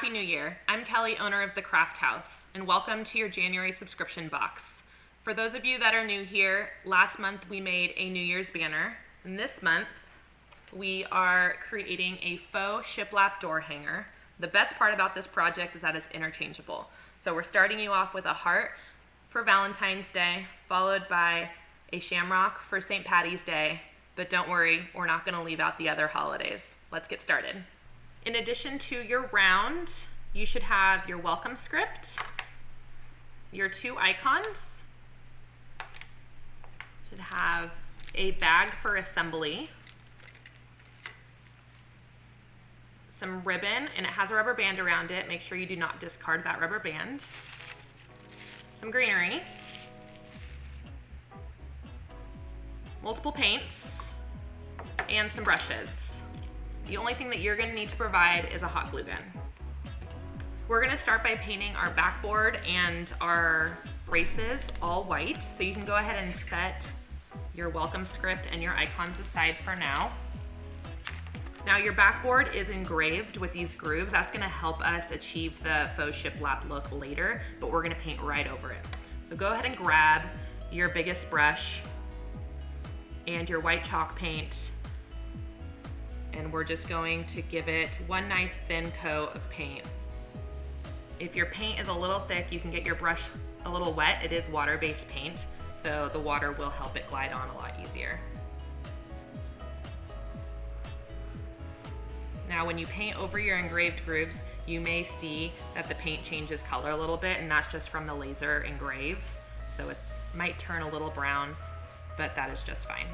Happy New Year. I'm Kelly, owner of The Craft House, and welcome to your January subscription box. For those of you that are new here, last month we made a New Year's banner, and this month we are creating a faux shiplap door hanger. The best part about this project is that it's interchangeable. So we're starting you off with a heart for Valentine's Day, followed by a shamrock for St. Patty's Day, but don't worry, we're not going to leave out the other holidays. Let's get started. In addition to your round, you should have your welcome script, your two icons, should have a bag for assembly, some ribbon, and it has a rubber band around it. Make sure you do not discard that rubber band. Some greenery, multiple paints, and some brushes. The only thing that you're going to need to provide is a hot glue gun. We're going to start by painting our backboard and our braces all white, so you can go ahead and set your welcome script and your icons aside for now. Now your backboard is engraved with these grooves. That's going to help us achieve the faux shiplap look later, but we're going to paint right over it. So go ahead and grab your biggest brush and your white chalk paint, and we're just going to give it one nice thin coat of paint. If your paint is a little thick, you can get your brush a little wet. It is water-based paint, so the water will help it glide on a lot easier. Now when you paint over your engraved grooves, you may see that the paint changes color a little bit, and that's just from the laser engrave. So it might turn a little brown, but that is just fine.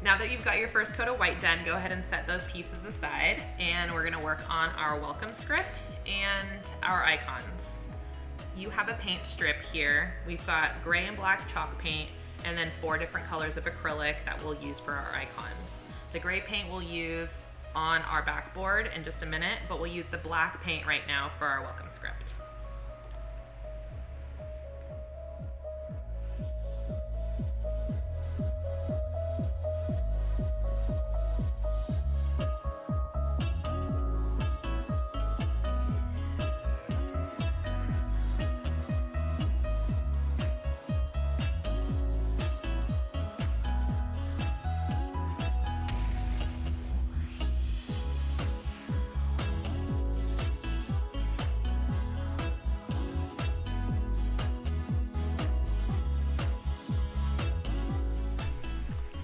Now that you've got your first coat of white done, go ahead and set those pieces aside, and we're gonna work on our welcome script and our icons. You have a paint strip here. We've got gray and black chalk paint, and then 4 different colors of acrylic that we'll use for our icons. The gray paint we'll use on our backboard in just a minute, but we'll use the black paint right now for our welcome script.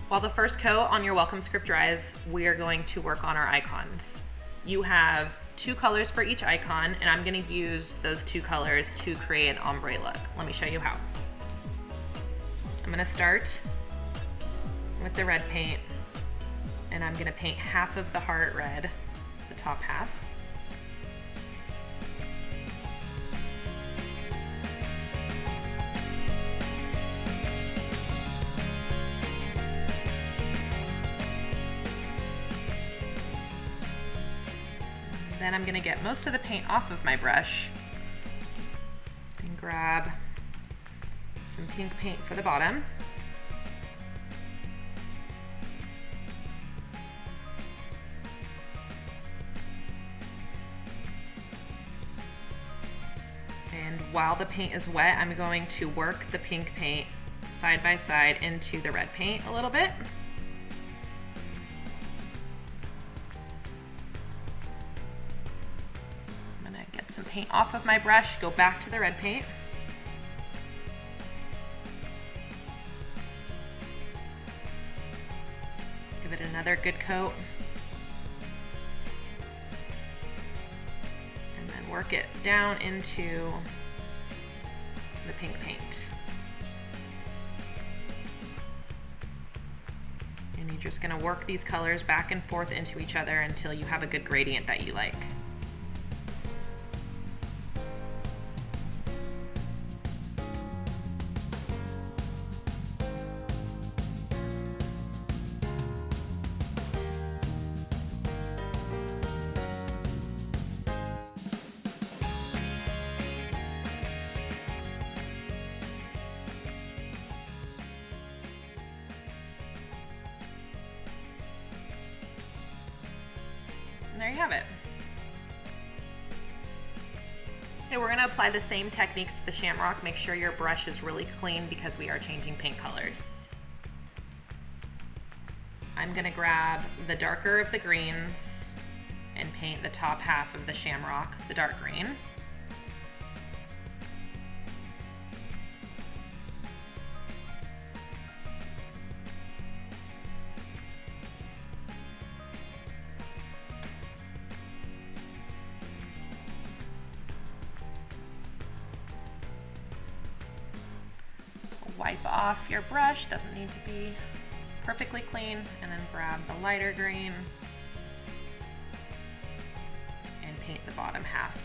While the first coat on your welcome script dries, we are going to work on our icons. You have 2 colors for each icon, and I'm going to use those 2 colors to create an ombre look. Let me show you how. I'm going to start with the red paint, and I'm going to paint half of the heart red, the top half. Then I'm going to get most of the paint off of my brush and grab some pink paint for the bottom. while the paint is wet, I'm going to work the pink paint side by side into the red paint a little bit. I'm gonna get some paint off of my brush, go back to the red paint. Give it another good coat. And then work it down into the pink paint. And you're just gonna work these colors back and forth into each other until you have a good gradient that you like. And there you have it. Okay, we're gonna apply the same techniques to the shamrock. Make sure your brush is really clean because we are changing paint colors. I'm gonna grab the darker of the greens and paint the top half of the shamrock, the dark green. Wipe off your brush, doesn't need to be perfectly clean, and then grab the lighter green and paint the bottom half.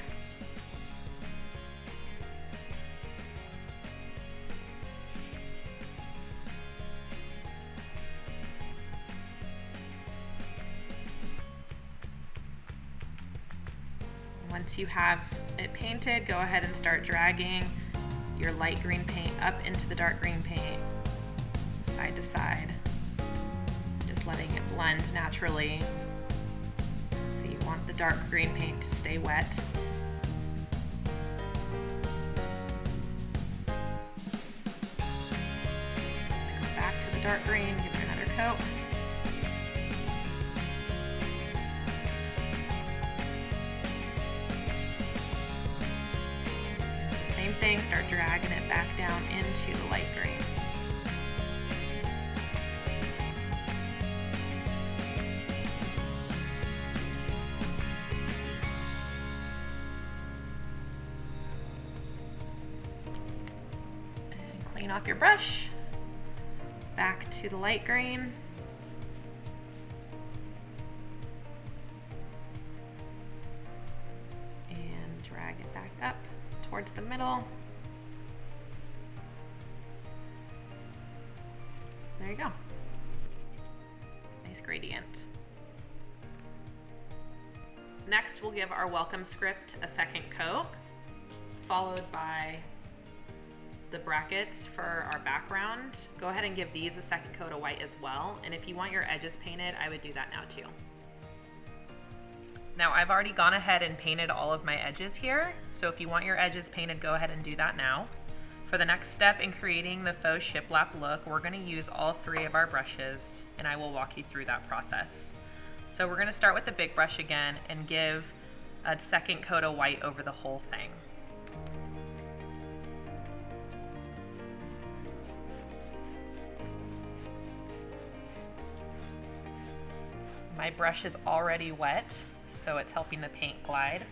Once you have it painted, go ahead and start dragging your light green paint up into the dark green paint, side to side, just letting it blend naturally. So you want the dark green paint to stay wet. Go back to the dark green, give it another coat. Same thing, start dragging it back down into the light green. And clean off your brush. Back to the light green. And drag it back up towards the middle. There you go. Nice gradient. Next, we'll give our welcome script a second coat, followed by the brackets for our background. Go ahead and give these a second coat of white as well. And if you want your edges painted, I would do that now too. Now I've already gone ahead and painted all of my edges here. So if you want your edges painted, go ahead and do that now. For the next step in creating the faux shiplap look, we're gonna use all three of our brushes, and I will walk you through that process. So we're gonna start with the big brush again and give a second coat of white over the whole thing. My brush is already wet, so it's helping the paint glide.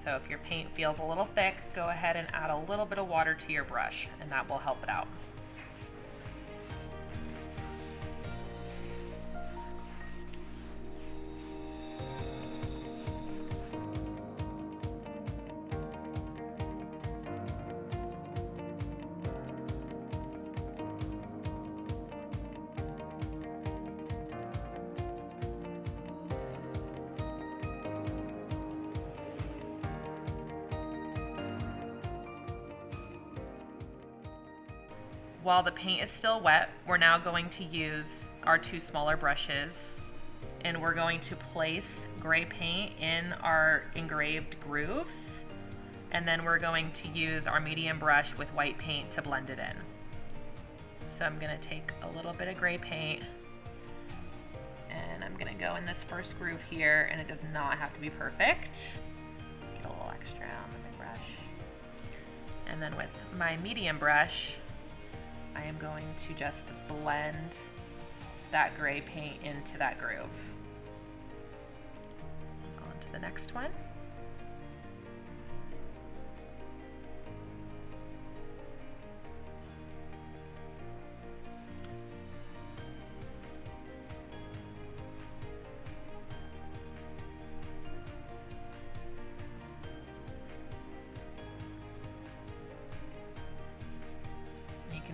So if your paint feels a little thick, go ahead and add a little bit of water to your brush, and that will help it out. While the paint is still wet, we're now going to use our two smaller brushes, and we're going to place gray paint in our engraved grooves. And then we're going to use our medium brush with white paint to blend it in. So I'm gonna take a little bit of gray paint and I'm gonna go in this first groove here, and it does not have to be perfect. Get a little extra on the big brush. And then with my medium brush, I am going to just blend that gray paint into that groove. On to the next one.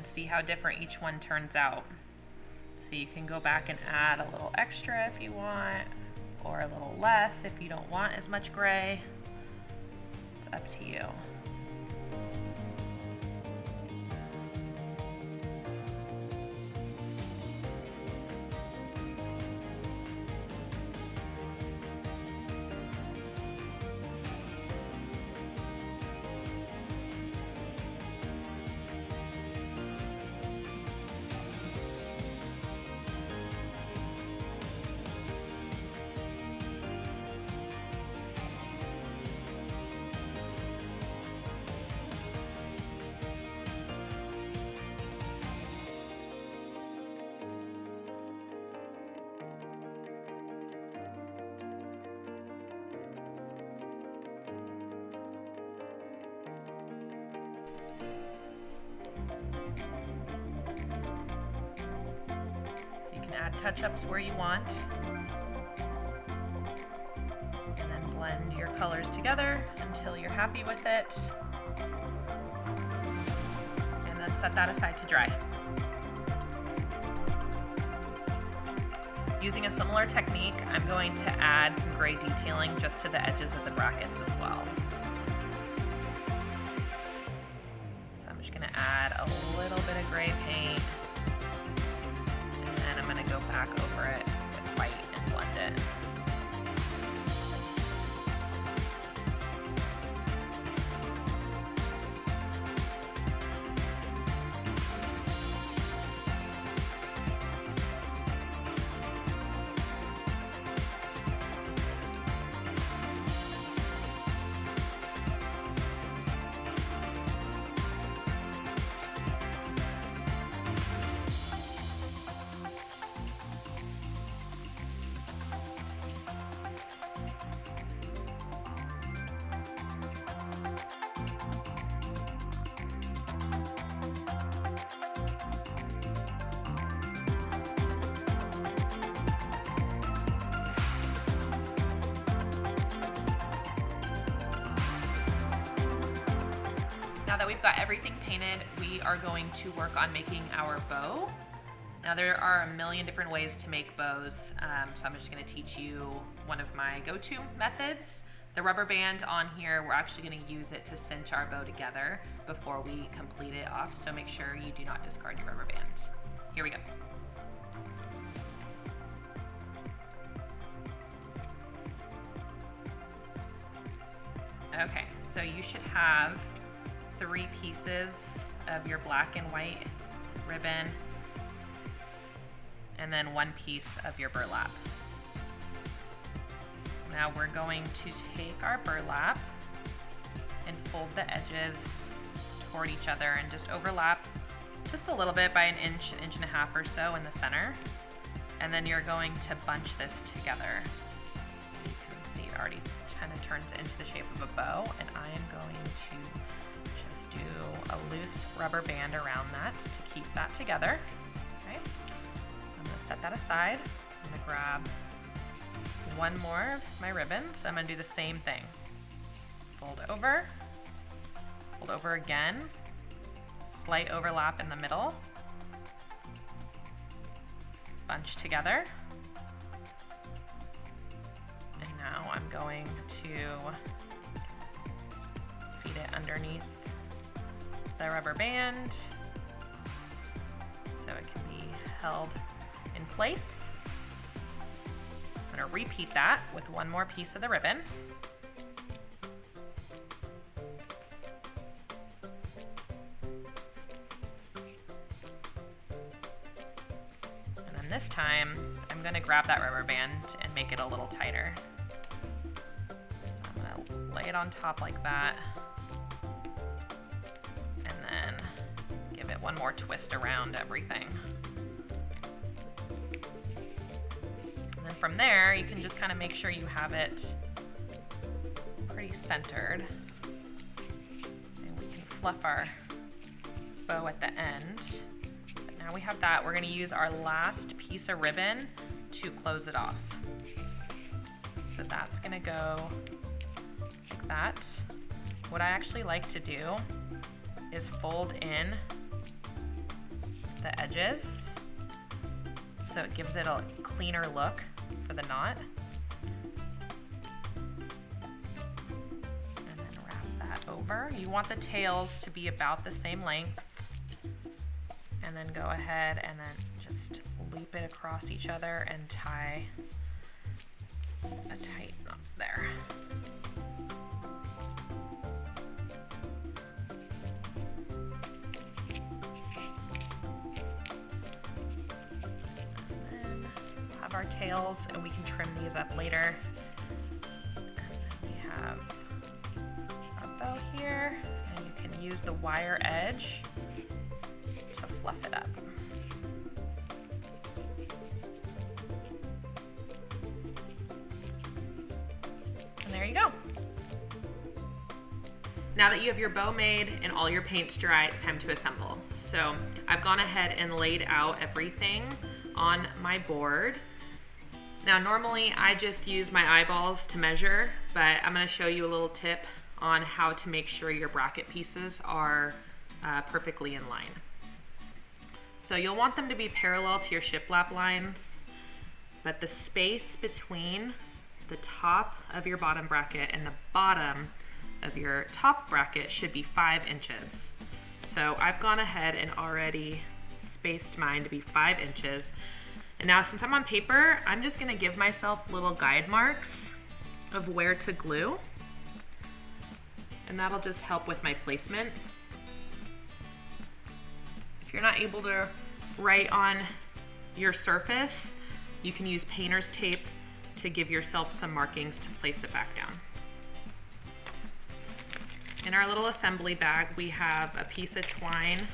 See how different each one turns out. So you can go back and add a little extra if you want, or a little less if you don't want as much gray. It's up to you. Add touch-ups where you want, and then blend your colors together until you're happy with it, and then set that aside to dry. Using a similar technique, I'm going to add some gray detailing just to the edges of the brackets as well. So I'm just going to add a little bit of gray paint, and I'm going to go back over it with white and blend it. Now that we've got everything painted, we are going to work on making our bow. Now there are a million different ways to make bows, so I'm just going to teach you one of my go-to methods. The rubber band on here, we're actually going to use it to cinch our bow together before we complete it off, so make sure you do not discard your rubber band. Here we go. Okay, so you should have 3 pieces of your black and white ribbon, and then 1 piece of your burlap. Now we're going to take our burlap and fold the edges toward each other and just overlap just a little bit by an inch and a half or so in the center. And then you're going to bunch this together. You can see it already kind of turns into the shape of a bow, and I am going to just do a loose rubber band around that to keep that together. Okay, I'm going to set that aside. I'm going to grab 1 more of my ribbons. I'm going to do the same thing. Fold over again, slight overlap in the middle, bunch together, and now I'm going to feed it underneath the rubber band so it can be held in place. I'm going to repeat that with 1 more piece of the ribbon. And this time, I'm gonna grab that rubber band and make it a little tighter. So I'm gonna lay it on top like that. And then give it one more twist around everything. And then from there, you can just kind of make sure you have it pretty centered. And we can fluff our bow at the end. But now we have that. We're gonna use our last piece of ribbon to close it off. So that's gonna go like that. What I actually like to do is fold in the edges so it gives it a cleaner look for the knot. And then wrap that over. You want the tails to be about the same length. And then go ahead and then just loop it across each other and tie a tight knot there. And then have our tails, and we can trim these up later. And then we have our bow here, and you can use the wire edge to fluff it up. And there you go. Now that you have your bow made and all your paint's dry, it's time to assemble. So I've gone ahead and laid out everything on my board. Now normally I just use my eyeballs to measure, but I'm gonna show you a little tip on how to make sure your bracket pieces are perfectly in line. So you'll want them to be parallel to your shiplap lines, but the space between the top of your bottom bracket and the bottom of your top bracket should be 5 inches. So I've gone ahead and already spaced mine to be 5 inches. And now since I'm on paper, I'm just gonna give myself little guide marks of where to glue. And that'll just help with my placement. If you're not able to write on your surface, you can use painter's tape to give yourself some markings to place it back down. In our little assembly bag, we have a piece of twine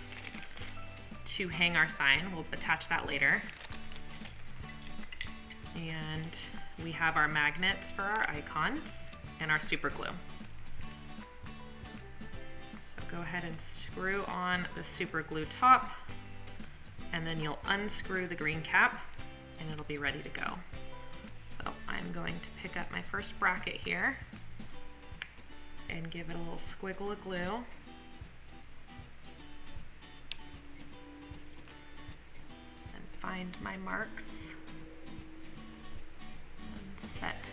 to hang our sign. We'll attach that later. And we have our magnets for our icons and our super glue. Go ahead and screw on the super glue top, and then you'll unscrew the green cap and it'll be ready to go. So I'm going to pick up my first bracket here and give it a little squiggle of glue. And find my marks and set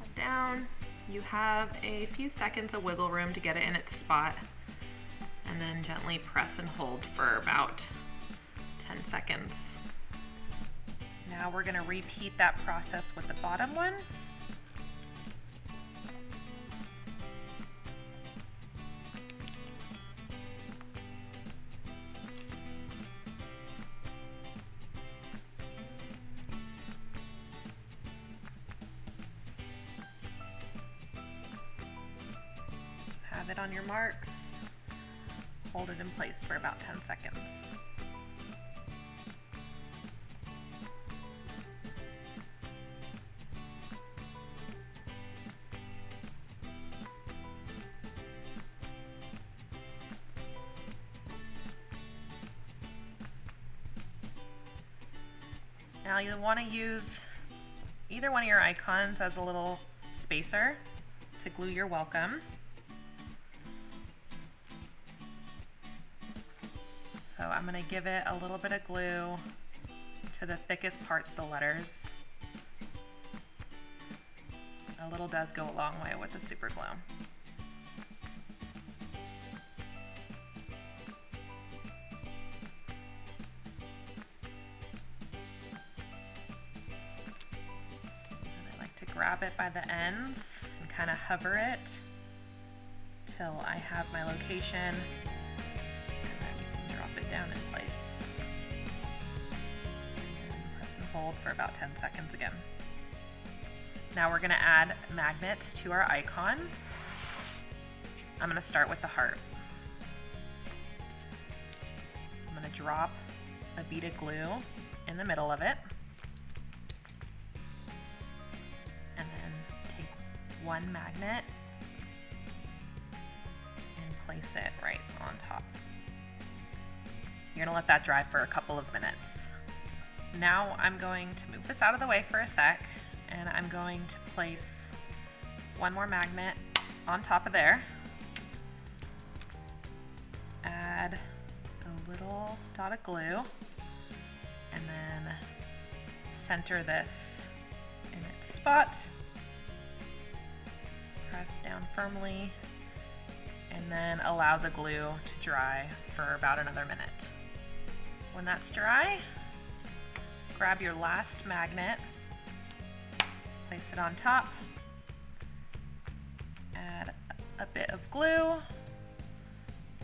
that down. You have a few seconds of wiggle room to get it in its spot, and then gently press and hold for about 10 seconds. Now we're gonna repeat that process with the bottom one. Have it on your marks, hold it in place for about 10 seconds. Now you'll want to use either one of your icons as a little spacer to glue your welcome. So I'm going to give it a little bit of glue to the thickest parts of the letters. A little does go a long way with the super glue. And I like to grab it by the ends and kind of hover it till I have my location. Drop it down in place. And hold for about 10 seconds again. Now we're gonna add magnets to our icons. I'm gonna start with the heart. I'm gonna drop a bead of glue in the middle of it. And then take one magnet and place it right on top. You're gonna let that dry for a couple of minutes. Now I'm going to move this out of the way for a sec, and I'm going to place one more magnet on top of there. Add a little dot of glue, and then center this in its spot. Press down firmly, and then allow the glue to dry for about another minute. When that's dry, grab your last magnet, place it on top, add a bit of glue,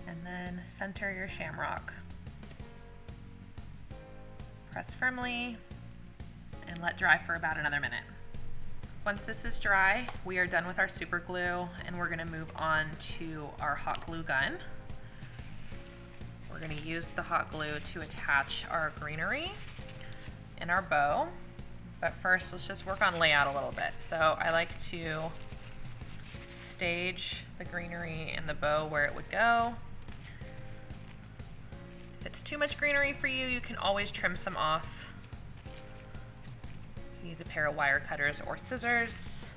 and then center your shamrock. Press firmly and let dry for about another minute. Once this is dry, we are done with our super glue, and we're gonna move on to our hot glue gun. We're gonna use the hot glue to attach our greenery and our bow. But first, let's just work on layout a little bit. So I like to stage the greenery and the bow where it would go. If it's too much greenery for you, you can always trim some off. Use a pair of wire cutters or scissors.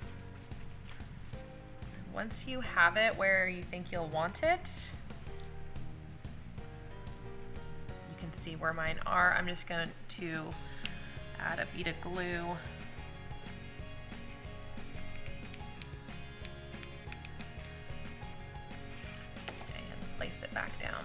Once you have it where you think you'll want it, you can see where mine are. I'm just going to add a bead of glue and place it back down.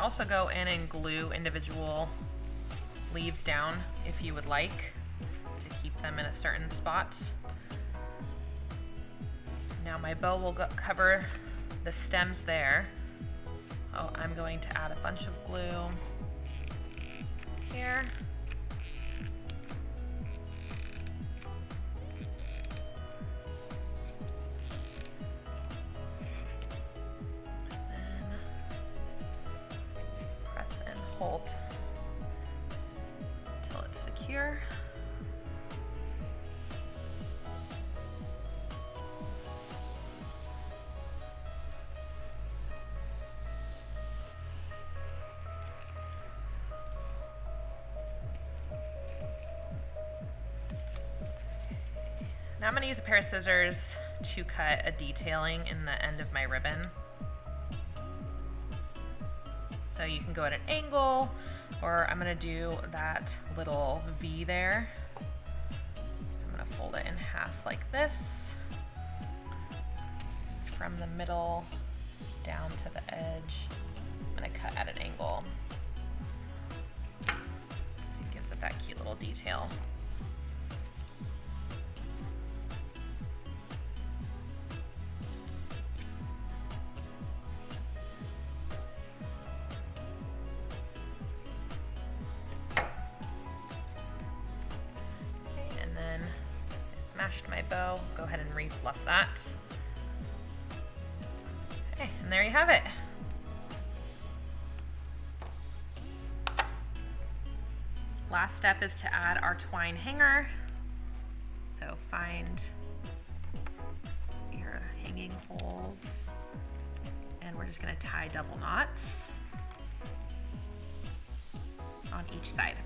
Also go in and glue individual leaves down if you would like to keep them in a certain spot. Now my bow will cover the stems there. Oh, I'm going to add a bunch of glue here. Hold until it's secure. Now I'm going to use a pair of scissors to cut a detailing in the end of my ribbon. So you can go at an angle, or I'm gonna do that little V there. So I'm gonna fold it in half like this. From the middle down to the edge, I'm gonna cut at an angle. It gives it that cute little detail. Smashed my bow, go ahead and refluff that. Okay, and there you have it. Last step is to add our twine hanger. So find your hanging holes, and we're just gonna tie double knots on each side.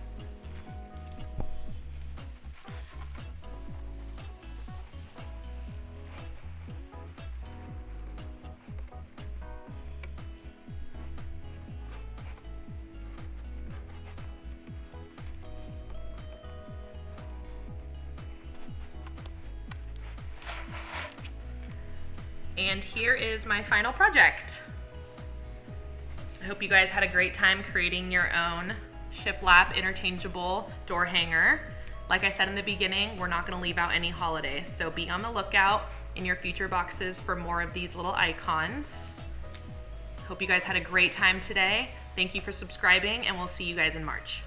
And here is my final project. I hope you guys had a great time creating your own shiplap interchangeable door hanger. Like I said in the beginning, we're not gonna leave out any holidays, so be on the lookout in your future boxes for more of these little icons. Hope you guys had a great time today. Thank you for subscribing, and we'll see you guys in March.